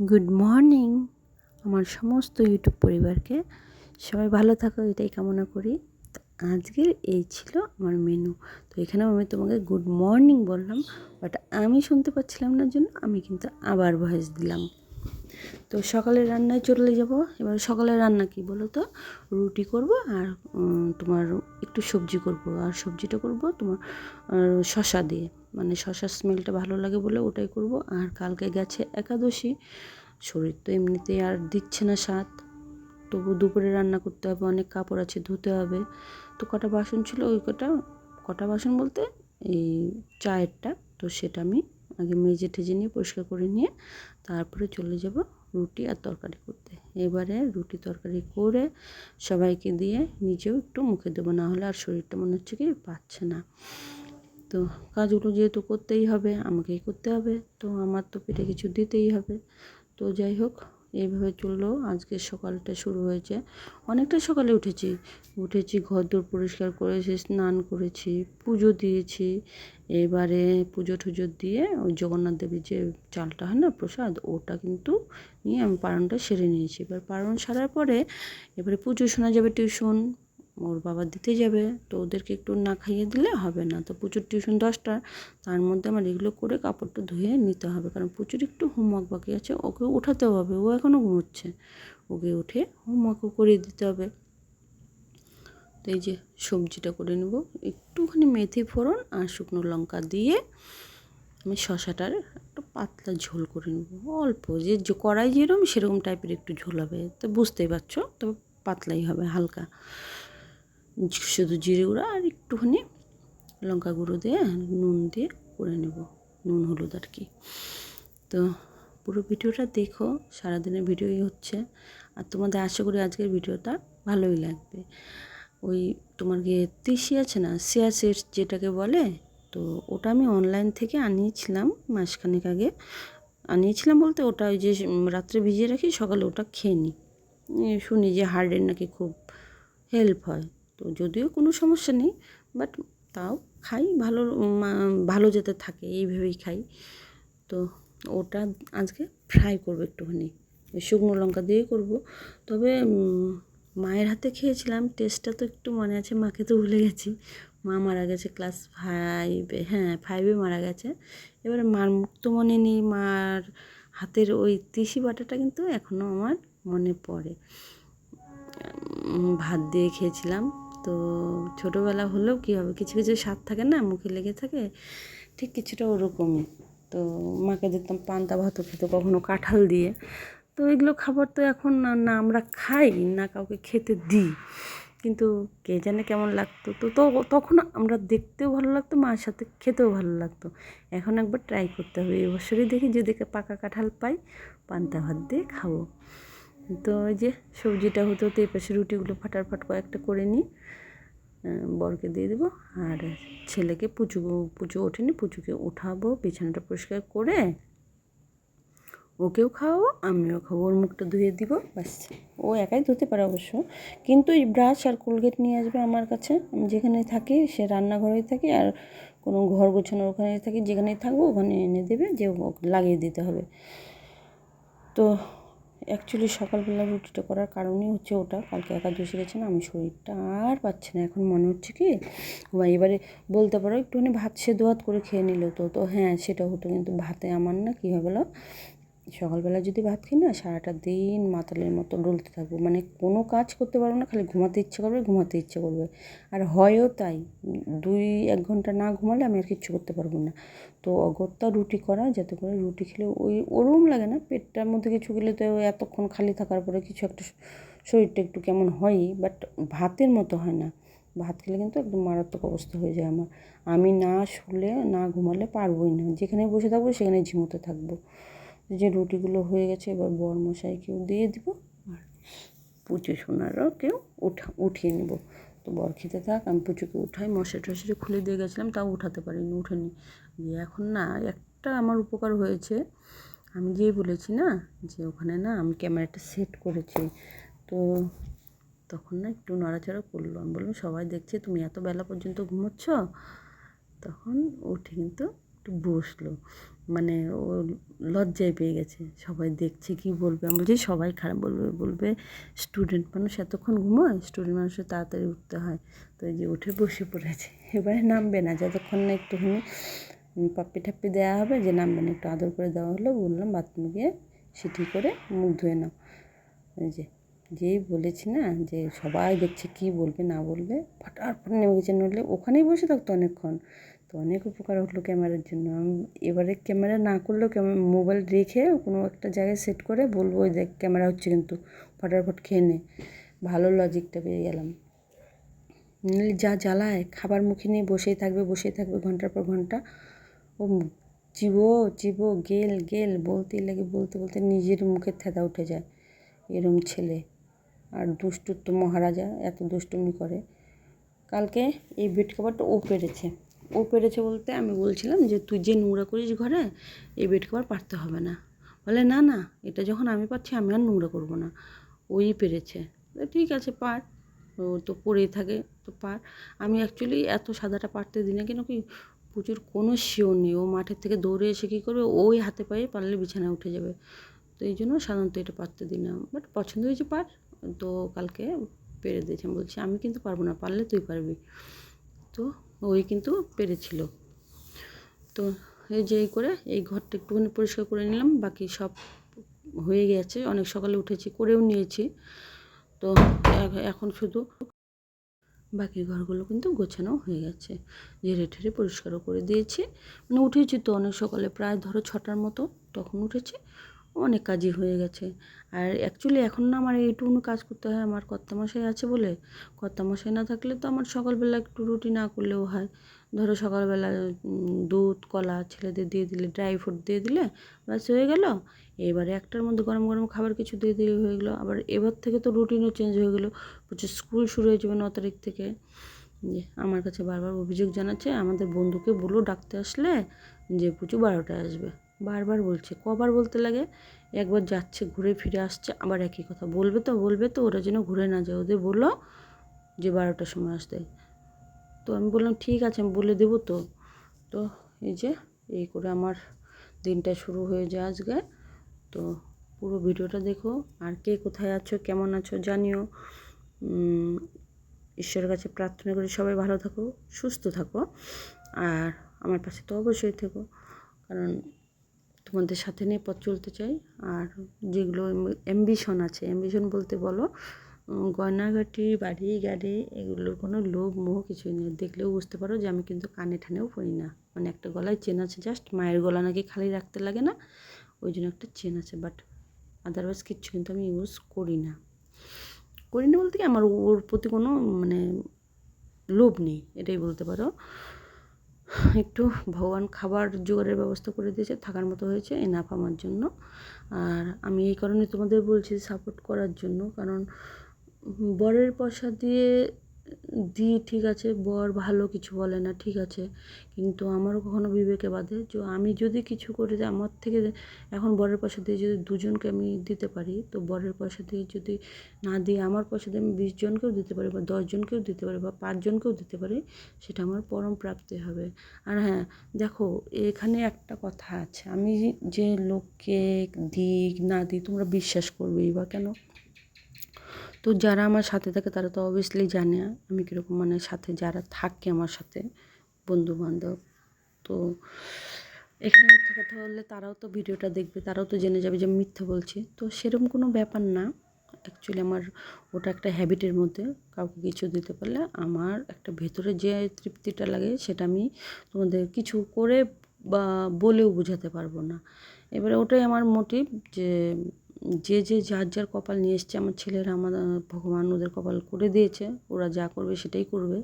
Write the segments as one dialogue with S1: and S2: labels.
S1: Good morning আমার সমস্ত YouTube পরিবারকে। সবাই ভালো থাকো এটাই কামনা করি। তো আজকের এই ছিল আমার মেনু। তো এখানেও আমি তোমাকে গুড মর্নিং বললাম, বাট আমি শুনতে পাচ্ছিলাম না জন্য আমি কিন্তু আবার ভয়েস দিলাম। তো সকালের রান্নায় চলে যাব। এবার সকালের রান্না কি বলো তো, রুটি করব আর তোমার একটু সবজি করব, আর সবজিটা করব তোমার শশা দিয়ে, মানে শশার স্মেলটা ভালো লাগে বলে ওটাই করব। আর কালকে গেছে একাদশী, শরীর তো এমনিতেই আর দিচ্ছে না স্বাদ, তবু দুপুরে রান্না করতে হবে, অনেক কাপড় আছে ধুতে হবে। তো কটা বাসন ছিল, ওই কটা বাসন বলতে এই চায়েরটা, তো সেটা আমি আগে মেজে টেজে নিয়ে পরিষ্কার করে নিয়ে তারপরে চলে যাব রুটি আর তরকারি করতে। এবারে রুটি তরকারি করে সবাইকে দিয়ে নিজেও একটু মুখে দেবো, না হলে আর শরীরটা মনে হচ্ছে কি পাচ্ছে না। তো কাজগুলো যেহেতু করতেই হবে, আমাকেই করতে হবে, তো আমার তো পেটে কিছু দিতেই হবে। তো যাই হোক, এইভাবে চললো আজকের সকালটা শুরু হয়েছে। অনেকটা সকালে উঠেছি ঘরদোর পরিষ্কার করেছি, স্নান করেছি, পুজো দিয়েছি। এবারে পুজো টুজো দিয়ে ওই জগন্নাথ দেবীর যে চালটা হয় না প্রসাদ, ওটা কিন্তু নিয়ে আমি পারণটা সেরে নিয়েছি। এবার পারণ সারার পরে এবারে পুজো শোনা যাবে, টিউশন ওর বাবা দিতে যাবে, তো ওদেরকে একটু না খাইয়ে দিলে হবে না। তো প্রচুর টিউশন 10টা, তার মধ্যে আমার এগুলো করে কাপড়টা ধুয়ে নিতে হবে, কারণ প্রচুর একটু হোমওয়ার্ক বাকি আছে, ওকে উঠাতেও হবে, ও এখনও ঘুমোচ্ছে, ওকে উঠে হোমওয়ার্কও করিয়ে দিতে হবে। তো এই যে সবজিটা করে নেব, একটুখানি মেথি ফোড়ন আর শুকনো লঙ্কা দিয়ে আমি শশাটার একটু পাতলা ঝোল করে নেব, অল্প যে কড়াই যেরকম সেরকম টাইপের একটু ঝোল হবে, তো বুঝতেই পারছো, তবে পাতলাই হবে হালকা, শুধু জিরে গুঁড়ো আর একটুখানি লঙ্কা গুঁড়ো দিয়ে নুন দিয়ে করে নেব, নুন হলুদ আর কি। তো পুরো ভিডিওটা দেখো, সারাদিনের ভিডিওই হচ্ছে, আর তোমাদের আশা করি আজকের ভিডিওটা ভালোই লাগবে। ওই তোমার গিয়ে তিসি আছে না, সিয়া সিডস যেটাকে বলে, তো ওটা আমি অনলাইন থেকে আনিয়েছিলাম মাসখানেক আগে। আনিয়েছিলাম বলতে ওটা ওই যে রাত্রে ভিজিয়ে রাখি, সকালে ওটা খেয়ে নিই। শুনি যে হার্টের নাকি খুব হেল্প হয়, তো যদিও কোনো সমস্যা নেই, বাট তাও খাই, ভালো যাতে থাকে এই ভেবেই খাই। তো ওটা আজকে ফ্রাই করবো একটুখানি, শুকনো লঙ্কা দিয়ে করব। তবে মায়ের হাতে খেয়েছিলাম, টেস্টটা তো একটু মনে আছে, মাকে তো ভুলে গেছি। মা মারা গেছে ক্লাস 5, হ্যাঁ 5-এ মারা গেছে। এবারে মার মুখ তো মনে নেই, মার হাতের ওই তিসি বাটাটা কিন্তু এখনও আমার মনে পড়ে। ভাত দিয়ে খেয়েছিলাম। তো ছোটোবেলা হলেও কী হবে, কিছু কিছু স্বাদ থাকে না, মুখে লেগে থাকে, ঠিক কিছুটা ওরকমই। তো মাকে দেখতাম পান্তা ভাতও খেতে, কখনো কাঁঠাল দিয়ে। তো এগুলো খাবার তো এখন না আমরা খাই না কাউকে খেতে দিই, কিন্তু কে জানে কেমন লাগতো। তো তখন আমরা দেখতেও ভালো লাগতো, মার সাথে খেতেও ভালো লাগতো। এখন একবার ট্রাই করতে হবে, এবছরই দেখি যদি পাকা কাঁঠাল পাই, পান্তা ভাত দিয়ে খাবো। তো ওই যে সবজিটা হতে হতে এই পাশে রুটিগুলো ফাটাফাট কয়েকটা করে নিই, বরকে দিয়ে দেবো। আর ছেলেকে পুচু ওঠেনি, পুচুকে উঠাবো, বিছানাটা পরিষ্কার করে ওকেও খাওয়াবো, আমিও খাবো, ওর মুখটা ধুয়ে দিব, ব্যাস। ও একাই ধুতে পারে অবশ্য, কিন্তু এই ব্রাশ আর কোলগেট নিয়ে আসবে আমার কাছে। আমি যেখানে থাকি, সে রান্নাঘরেই থাকি, আর কোনো ঘর গোছানোর ওখানে থাকি, যেখানেই থাকবো ওখানে এনে দেবে, যে লাগিয়ে দিতে হবে। তো অ্যাকচুয়ালি সকালবেলা রুটিটা করার কারণই হচ্ছে ওটা, কালকে একাদশী গেছে না, আমি শরীরটা আর পাচ্ছি না, এখন মনে হচ্ছে কি এবারে বলতে পারো একটুখানি ভাত সেদ্ধ ভাত করে খেয়ে নিল, তো হ্যাঁ সেটা হতো, কিন্তু ভাতে আমার না কী হবে বলো, সকালবেলা যদি ভাত খাই না, সারাটা দিন মাতালের মতো ডলতে থাকবো, মানে কোনো কাজ করতে পারবো না, খালি ঘুমাতে ইচ্ছে করবে। আর হয়ও তাই, 2-1 ঘন্টা না ঘুমালে আমি আর কিচ্ছু করতে পারবো না। তো অগত্যা রুটি করা, যাতে করে রুটি খেলে ওই ওরম লাগে না, পেটটার মধ্যে কিছু গেলে তো এতক্ষণ খালি থাকার পরে কিছু একটা শরীরটা একটু কেমন হয়ই, বাট ভাতের মতো হয় না। ভাত খেলে কিন্তু একদম মারাত্মক অবস্থা হয়ে যায় আমার। আমি না শুলে না ঘুমালে পারবোই না, যেখানে বসে থাকবো সেখানে ঝিমোতে থাকবো। যে রুটিগুলো হয়ে গেছে, এবার বরমশাইকেও দিয়ে দিব, আর পুচু সোনারও কেউ উঠিয়ে নেব। তো বর খেতে থাক, আমি পুচুকে উঠাই, মশারি খুলে দিয়ে গেছিলাম, তাও উঠাতে পারিনি, উঠেনি। দিয়ে এখন না একটা আমার উপকার হয়েছে, আমি যেই বলেছি না যে ওখানে না আমি ক্যামেরাটা সেট করেছি, তো তখন না একটু নড়াচড়া করলো, আমি বললাম সবাই দেখছে তুমি এত বেলা পর্যন্ত ঘুমোচ্ছ, তখন উঠে কিন্তু একটু বসলো, মানে ও লজ্জায় পেয়ে গেছে, সবাই দেখছে কি বলবে। আমি বলছি সবাই খারাপ বলবে, বলবে স্টুডেন্ট মানুষ এতক্ষণ ঘুমোয়, স্টুডেন্ট মানুষের তাড়াতাড়ি উঠতে হয়। তো এই যে উঠে বসে পড়েছে, এবারে নামবে না যতক্ষণ না একটুখানি পাপ্পি ঠাপ্পি দেওয়া হবে, যে নামবে না, একটু আদর করে দেওয়া হলো, বললাম বাথরুমে গিয়ে সিটি করে মুখ ধুয়ে নাও। এই যে যেই বলেছি না যে সবাই দেখছে কি বলবে না বলবে, ফটাফট নেমে গেছে, নইলে ওখানেই বসে থাকতো অনেকক্ষণ। তো অনেক উপকার হলো ক্যামেরার জন্য। আমি এবারে ক্যামেরা না করলেও মোবাইল রেখে কোনো একটা জায়গায় সেট করে বলবো ওই দেখ ক্যামেরা হচ্ছে, কিন্তু ফটাফট খেয়ে নে। ভালো লজিকটা পেয়ে গেলাম। নাহলে যা জ্বালায়, খাবার মুখে নিয়ে বসেই থাকবে ঘন্টার পর ঘন্টা। ও চিবো চিবো গেল গেল বলতেই লাগে, বলতে বলতে নিজের মুখের থেতা উঠে যায়। এরম ছেলে। আর দুষ্টুর তো মহারাজা, এত দুষ্টুমি করে। কালকে এই বেড কভারটা ও পেরেছে বলতে আমি বলছিলাম যে তুই যে নোংরা করিস ঘরে, এই বেড কভার পারতে হবে না। বলে না না, এটা যখন আমি পাচ্ছি আমি আর নোংরা করবো না, ওই পেরেছে। ঠিক আছে পার, ও তো পরেই থাকে, তো পার। আমি অ্যাকচুয়ালি এত সাদাটা পারতে দিই না, কেন কি প্রচুর কোনো শিওর নেই, ও মাঠের থেকে দৌড়ে এসে কী করবে, ওই হাতে পায়ে পারলে বিছানায় উঠে যাবে। তো এই জন্য সাধারণত এটা পারতে দিই না, বাট পছন্দ হয়েছে পার। তো কালকে পেরে দিয়েছি। আমি বলছি আমি কিন্তু পারবো না, পারলে তুই পারবি। তো ওই কিন্তু পেরেছিল। তো এই যে করে এই ঘরটা একটুখানি পরিষ্কার করে নিলাম, বাকি সব হয়ে গেছে, অনেক সকালে উঠেছি, করেও নিয়েছি। তো এখন শুধু বাকি ঘরগুলো কিন্তু গোছানো হয়ে গেছে, ঝেড়ে ঠেড়ে পরিষ্কারও করে দিয়েছি। মানে উঠেছি তো অনেক সকালে, প্রায় ধরো 6টার মতো তখন উঠেছি, অনেক কাজই হয়ে গেছে। আর অ্যাকচুয়ালি এখন না আমার এইটুকুনো কাজ করতে হয়, আমার কর্তামশাই আছে বলে। কর্তামশাই না থাকলে তো আমার সকালবেলা একটু রুটি না করলেও হয়। ধরো সকালবেলা দুধ কলা ছেলেদের দিয়ে দিলে, ড্রাই ফ্রুট দিয়ে দিলে ব্যাস হয়ে গেল। এবারে 1টার মধ্যে গরম গরম খাবার কিছু দিয়ে দিলে হয়ে গেলো। আবার এবার থেকে তো রুটিনও চেঞ্জ হয়ে গেলো, প্রচুর স্কুল শুরু হয়ে যাবে 9 তারিখ থেকে। যে আমার কাছে বারবার অভিযোগ জানাচ্ছে, আমাদের বন্ধুকে বলো ডাকতে আসলে যে পুচু 12টায় আসবে। বারবার বলছে, কবার বলতে লাগে। একবার যাচ্ছে ঘুরে ফিরে আসছে, আবার একই কথা বলবে তো ওরা যেন ঘুরে না যায়, ওদের বললো যে 12টার সময় আসতে। তো আমি বললাম ঠিক আছে, আমি বলে দেবো তো। তো এই যে এই করে আমার দিনটা শুরু হয়ে যায় আজকে। তো পুরো ভিডিওটা দেখো, আর কে কোথায় আছো কেমন আছো জানিও। ঈশ্বরের কাছে প্রার্থনা করি সবাই ভালো থাকো, সুস্থ থাকো, আর আমার পাশে তো অবশ্যই থেকো, কারণ তোমাদের সাথে নিয়ে পথ চলতে চাই। আর যেগুলো অ্যাম্বিশন আছে, অ্যাম্বিশন বলতে বলো গয়নাগাটি বাড়ি গাড়ি, এগুলোর কোনো লোভ মোহ কিছুই নেই। দেখলেও বুঝতে পারো যে আমি কিন্তু কানে ঠানেও পড়ি না, মানে একটা গলায় চেন আছে, জাস্ট মায়ের গলা নাকি খালি রাখতে লাগে না, ওই জন্য একটা চেন আছে, বাট আদারওয়াইজ কিচ্ছু কিন্তু আমি ইউজ করি না বলতে কি আমার ওর প্রতি কোনো মানে লোভ নেই, এটাই বলতে পারো। একটু ভগবান খাবার জোগাড়ের ব্যবস্থা করে দিয়েছে, থাকার মতো হয়েছে, এনাফ আমার জন্য। আর আমি এই কারণে তোমাদের বলছি সাপোর্ট করার জন্য, কারণ বরের পয়সা দিয়ে দিই ঠিক আছে, বর ভালো কিছু বলে না ঠিক আছে, কিন্তু আমারও কখনো বিবেকে বাধে যে আমি যদি কিছু করি, যে আমার থেকে এখন বরের পয়সা দিয়ে যদি দুজনকে আমি দিতে পারি, তো বরের পয়সা দিয়ে যদি না দিয়ে আমার পয়সা দিয়ে আমি 20 জনকেও দিতে পারি, বা 10 জনকেও দিতে পারি, বা 5 জনকেও দিতে পারি, সেটা আমার পরম প্রাপ্তি হবে। আর হ্যাঁ দেখো, এখানে একটা কথা আছে, আমি যে লোককে দিই না দিই তোমরা বিশ্বাস করবেই বা কেন? তো যারা আমার সাথে থাকে তারা তো অবভিয়াসলি জানে আমি কীরকম, মানে সাথে যারা থাকে আমার সাথে বন্ধু বান্ধব, তো এখানে মিথ্যা কথা বললে তারাও তো ভিডিওটা দেখবে, তারাও তো জেনে যাবে যে আমি মিথ্যা বলছি। তো সেরকম কোনো ব্যাপার না, অ্যাকচুয়ালি আমার ওটা একটা হ্যাবিটের মধ্যে, কাউকে কিছু দিতে পারলে আমার একটা ভেতরে যে তৃপ্তিটা লাগে সেটা আমি তোমাদের কিছু করে বা বলেও বোঝাতে পারবো না। এবারে ওটাই আমার মোটিভ, যে যে যার যার কপাল নিয়ে এসছে, আমার ছেলেরা আমার ভগবান ওদের কপাল করে দিয়েছে, ওরা যা করবে সেটাই করবে।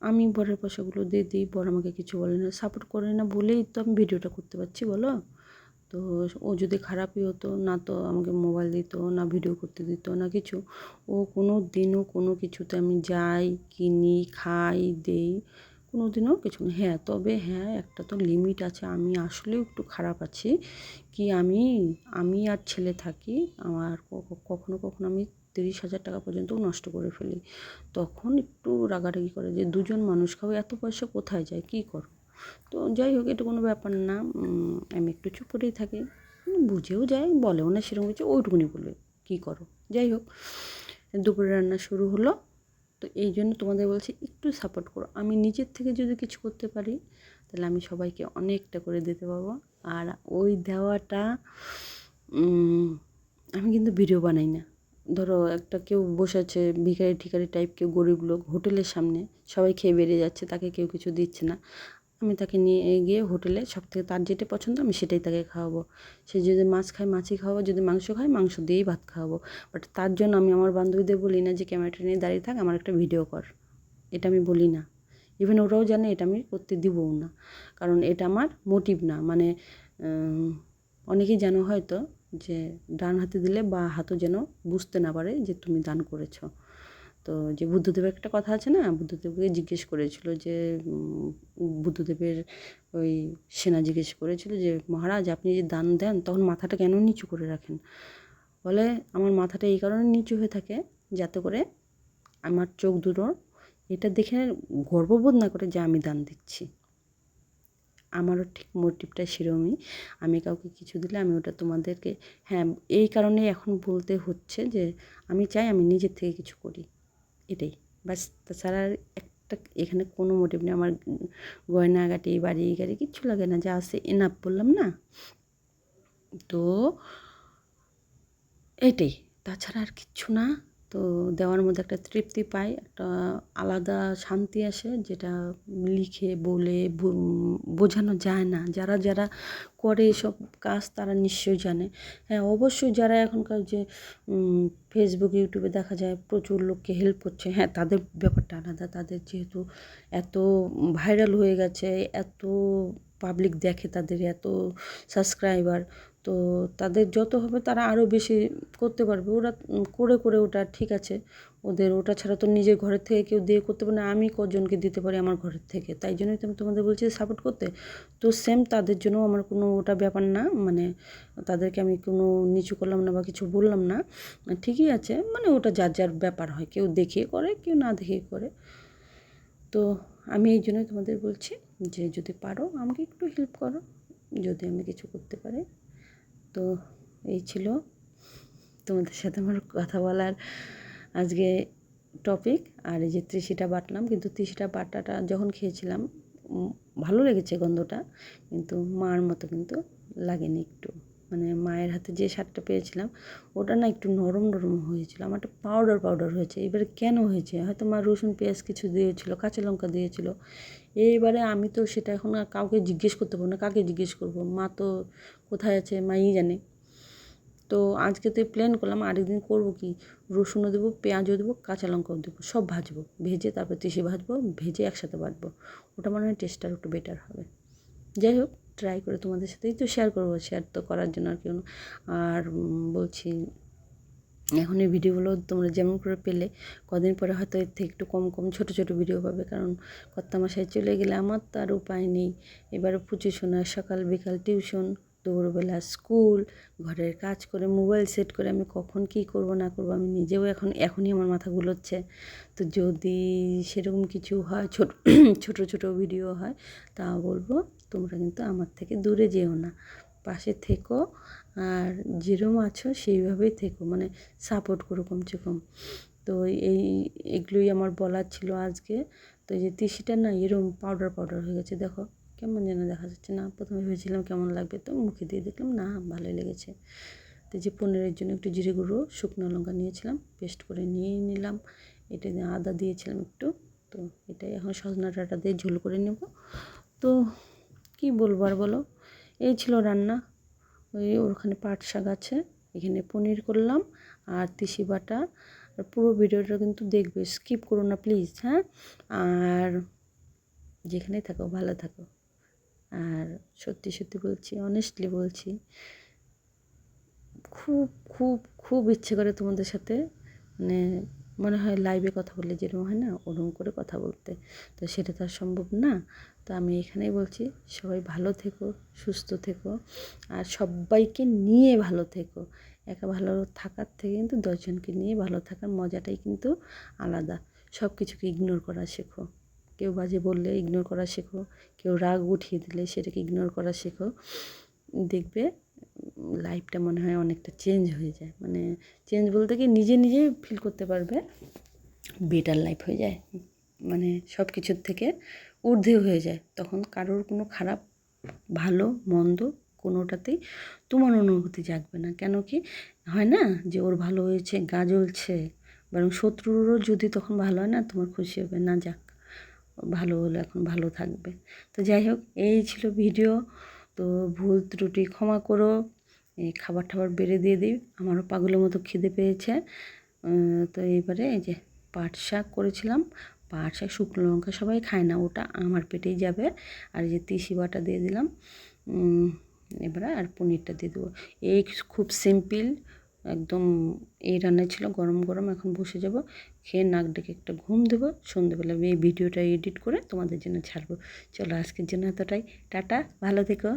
S1: আমি বরের পয়সাগুলো দিয়ে দিই, বর আমাকে কিছু বলে না, সাপোর্ট করে না বলেই তো আমি ভিডিওটা করতে পারছি বলো। তো ও যদি খারাপই হতো না, তো আমাকে মোবাইল দিত না, ভিডিও করতে দিত না কিছু। ও কোনো দিনও কোনো কিছুতে আমি যাই কিনি খাই দেই, কোনো দিনও কিছু না। হ্যাঁ তবে হ্যাঁ একটা তো লিমিট আছে, আমি আসলেও একটু খারাপ আছি, কি আমি আর ছেলে থাকি, আমার কখনো কখনো আমি 30,000 টাকা পর্যন্তও নষ্ট করে ফেলি। তখন একটু রাগারাগি করে যে দুজন মানুষ খাবো, এত পয়সা কোথায় যায়, কী করো। তো যাই হোক, এটা কোনো ব্যাপার না। আমি একটু চুপ করেই থাকি, বুঝেও যায়, বলেও না সেরকম কিছু, ওইটুকুনি বলবে কী করো। যাই হোক, দুপুরে রান্না শুরু হলো। তো এই জন্য তোমাদের বলছি একটু সাপোর্ট করো। আমি নিজের থেকে যদি কিছু করতে পারি তাহলে আমি সবাইকে অনেকটা করে দিতে পারবো। আর ওই দেওয়াটা আমি কিন্তু ভিডিও বানাই না। ধরো একটা কেউ বসে আছে ভিখারি ঠিকারি টাইপ, কেউ গরিব লোক হোটেলের সামনে, সবাই খেয়ে বেরিয়ে যাচ্ছে, তাকে কেউ কিছু দিচ্ছে না, আমি তাকে নিয়ে গিয়ে হোটেলে সব থেকে তার যেটা পছন্দ আমি সেটাই তাকে খাওয়াবো। সে যদি মাছ খায় মাছই খাওয়াবো, যদি মাংস খায় মাংস দিয়েই ভাত খাওয়াবো। বাট তার জন্য আমি আমার বান্ধবীদের বলি না যে ক্যামেরাটা নিয়ে দাঁড়িয়ে থাক, আমার একটা ভিডিও কর, এটা আমি বলি না। ইভেন ওরাও জানে এটা আমি করতে দিবও না, কারণ এটা আমার মোটিভ না। মানে অনেকেই জানো হয়তো যে ডান হাতে দিলে বা হাতও যেন বুঝতে না পারে যে তুমি দান করেছো। তো যে বুদ্ধদেবের একটা কথা আছে না, বুদ্ধদেবকে জিজ্ঞেস করেছিল যে বুদ্ধদেবের ওই সেনা জিজ্ঞেস করেছিল যে মহারাজ আপনি যে দান দেন তখন মাথাটা কেন নিচু করে রাখেন? বলে আমার মাথাটা এই কারণে নিচু হয়ে থাকে যাতে করে আমার চোখ দুটো এটা দেখে গর্ববোধ না করে যে আমি দান দিচ্ছি। আমারও ঠিক মোটিভটা সেরকমই। আমি কাউকে কিছু দিলে আমি ওটা তোমাদেরকে, হ্যাঁ এই কারণে এখন বলতে হচ্ছে যে আমি চাই আমি নিজের থেকে কিছু করি, এটাই বাস। তাছাড়া আর একটা এখানে কোনো মোটিভ নেই। আমার গয়নাগাটি বাড়ি গাড়ি কিচ্ছু লাগে না, যা আছে এনাফ বললাম না। তো এটাই, তাছাড়া আর কিচ্ছু না। তো দেওয়ার মধ্যে একটা তৃপ্তি পাই, একটা আলাদা শান্তি আসে, যেটা লিখে বলে বোঝানো যায় না। যারা যারা করে এসব কাজ তারা নিশ্চয়ই জানে। হ্যাঁ অবশ্যই যারা এখনকার যে ফেসবুক ইউটিউবে দেখা যায় প্রচুর লোককে হেল্প করছে, হ্যাঁ তাদের ব্যাপারটা আলাদা। তাদের যেহেতু এত ভাইরাল হয়ে গেছে, এত পাবলিক দেখে, তাদের এত সাবস্ক্রাইবার, তো তাদের যত হবে তারা আরও বেশি করতে পারবে। ওরা করে করে ওটা ঠিক আছে, ওদের ওটা ছাড়া তো নিজের ঘরের থেকে কেউ দিয়ে করতে পারে না। আমি কজনকে দিতে পারি আমার ঘরের থেকে, তাই জন্যই তো আমি তোমাদের বলছি সাপোর্ট করতে। তো সেম তাদের জন্য আমার কোনো ওটা ব্যাপার না, মানে তাদেরকে আমি কোনো নিচু করলাম না বা কিছু বললাম না, ঠিকই আছে। মানে ওটা যার যার ব্যাপার হয়, কেউ দেখিয়ে করে কেউ না দেখিয়ে করে। তো আমি এই জন্যই তোমাদের বলছি যে যদি পারো আমাকে একটু হেল্প করো, যদি আমি কিছু করতে পারি। তো এই ছিল তোমাদের সাথে আমার কথা বলার আজকে টপিক। আর এই যে তৃষিটা বাটলাম, কিন্তু তৃষিটা বাটাটা যখন খেয়েছিলাম ভালো লেগেছে গন্ধটা, কিন্তু মার মতো কিন্তু লাগেনি একটু। মানে মায়ের হাতে যে স্বাদটা পেয়েছিলাম ওটা না একটু নরম নরম হয়েছিল, আমারটা পাউডার পাউডার হয়েছে। এবারে কেন হয়েছে, হয়তো মা রসুন পেঁয়াজ কিছু দিয়েছিল, কাঁচা লঙ্কা দিয়েছিল। এইবারে আমি তো সেটা এখন আর কাউকে জিজ্ঞেস করতে পারবো না, কাকে জিজ্ঞেস করবো? মা তো কোথায় আছে মাই জানে। তো আজকে তো প্ল্যান করলাম, আরেকদিন করবো কি, রসুনও দেবো, পেঁয়াজও দেবো, কাঁচা লঙ্কাও দেবো, সব ভাজবো, ভেজে তারপর তিসি ভাজবো, ভেজে একসাথে বাটবো। ওটা মনে হয় টেস্টটা একটু বেটার হবে। যাই হোক, ট্রাই করে তোমাদের সাথেই তো শেয়ার করবো, শেয়ার তো করার জন্য আর কেউ না। আর বলছি এখন এই ভিডিওগুলো তোমরা যেমন করে পেলে, কদিন পরে হয়তো এর থেকে একটু কম কম ছোটো ছোটো ভিডিও পাবে, কারণ কর্তামশাই চলে গেলে আমার তো আর উপায় নেই। এবারে পুচু শোনা সকাল বিকাল টিউশন, দুপুরবেলা স্কুল, ঘরের কাজ করে মোবাইল সেট করে আমি কখন কী করব না করব আমি নিজেও এখনই আমার মাথা গুলোচ্ছে। তো যদি সেরকম কিছু হয়, ছোটো ছোটো ভিডিও হয়, তা বলবো তোমরা কিন্তু আমার থেকে দূরে যেও না, পাশে থেকো। আর যেরকম আছো সেইভাবেই থেকো, মানে সাপোর্ট করো কমসে কম। তো এগুলোই আমার বলার ছিল আজকে। তো এই যে তিসিটা না এরকম পাউডার পাউডার হয়ে গেছে, দেখো কেমন যেন দেখা যাচ্ছে না? প্রথমে ভেবেছিলাম কেমন লাগবে, তো মুখে দিয়ে দেখলাম না ভালোই লেগেছে। তো যে পনিরের জন্য একটু জিরে গুঁড়ো শুকনো লঙ্কা নিয়েছিলাম, পেস্ট করে নিয়ে নিলাম। এটা দিয়ে আদা দিয়েছিলাম একটু। তো এটাই এখন সজনা ডাঁটা দিয়ে ঝোল করে নেব। তো কি বলবো আর বলো, এই ছিল রান্না। ওই ওখানে পাট শাক আছে, এখানে পনির করলাম আর তিসি বাটা। আর পুরো ভিডিওটা কিন্তু দেখবে, স্কিপ করো না প্লিজ, হ্যাঁ? আর যেখানেই থাকো ভালো থাকো। আর সত্যি সত্যি বলছি, অনেস্টলি বলছি, খুব খুব খুব ইচ্ছে করে তোমাদের সাথে, মানে মনে হয় লাইভে কথা বললে যেরকম হয় না ওরকম করে কথা বলতে, তো সেটা তো আর সম্ভব না। তো আমি এখানেই বলছি সবাই ভালো থেকো, সুস্থ থেকো, আর সবাইকে নিয়ে ভালো থেকো। একা ভালো থাকার থেকে কিন্তু 10 জনকে নিয়ে ভালো থাকার মজাটাই কিন্তু আলাদা। সব কিছুকে ইগনোর করা শেখো। কেউ বাজে বললে ইগনোর করা শেখো, কেউ রাগ উঠিয়ে দিলে সেটাকে ইগনোর করা শেখো। দেখবে লাইফটা মনে হয় অনেকটা চেঞ্জ হয়ে যায়, মানে চেঞ্জ বলতে কি নিজে নিজে ফিল করতে পারবে বেটার লাইফ হয়ে যায়, মানে সব কিছুর থেকে ঊর্ধ্বে হয়ে যায়। তখন কারোর কোনো খারাপ ভালো মন্দ কোনোটাতেই তোমার অনুভূতি জাগবে না। কেন কি হয় না যে ওর ভালো হয়েছে গা জ্বলছে, বরং শত্রুরও যদি তখন ভালো হয় না তোমার খুশি হবে, না যাক ভালো হলো এখন ভালো থাকবে। তো যাই হোক, এই ছিল ভিডিও। তো ভুল ত্রুটি ক্ষমা করো। এই খাবার টাবার বেড়ে দিয়ে দিই, আমারও পাগলের মতো খিদে পেয়েছে। তো এইবারে এই যে পাট শাক করেছিলাম, পাট শাক শুকনো লঙ্কা সবাই খায় না, ওটা আমার পেটেই যাবে। আর এই যে তিসি বাটা দিয়ে দিলাম, এবারে আর পনিরটা দিয়ে দেবো। এই খুব সিম্পল একদম এই রান্না ছিল, গরম গরম এখন বসে যাব, খেয়ে নাক ডেকে একটা ঘুম দেবো। সন্ধ্যেবেলা আমি এই ভিডিওটা এডিট করে তোমাদের জন্য ছাড়বো। চলো আজকের জন্য এতটাই, টাটা, ভালো থেকো।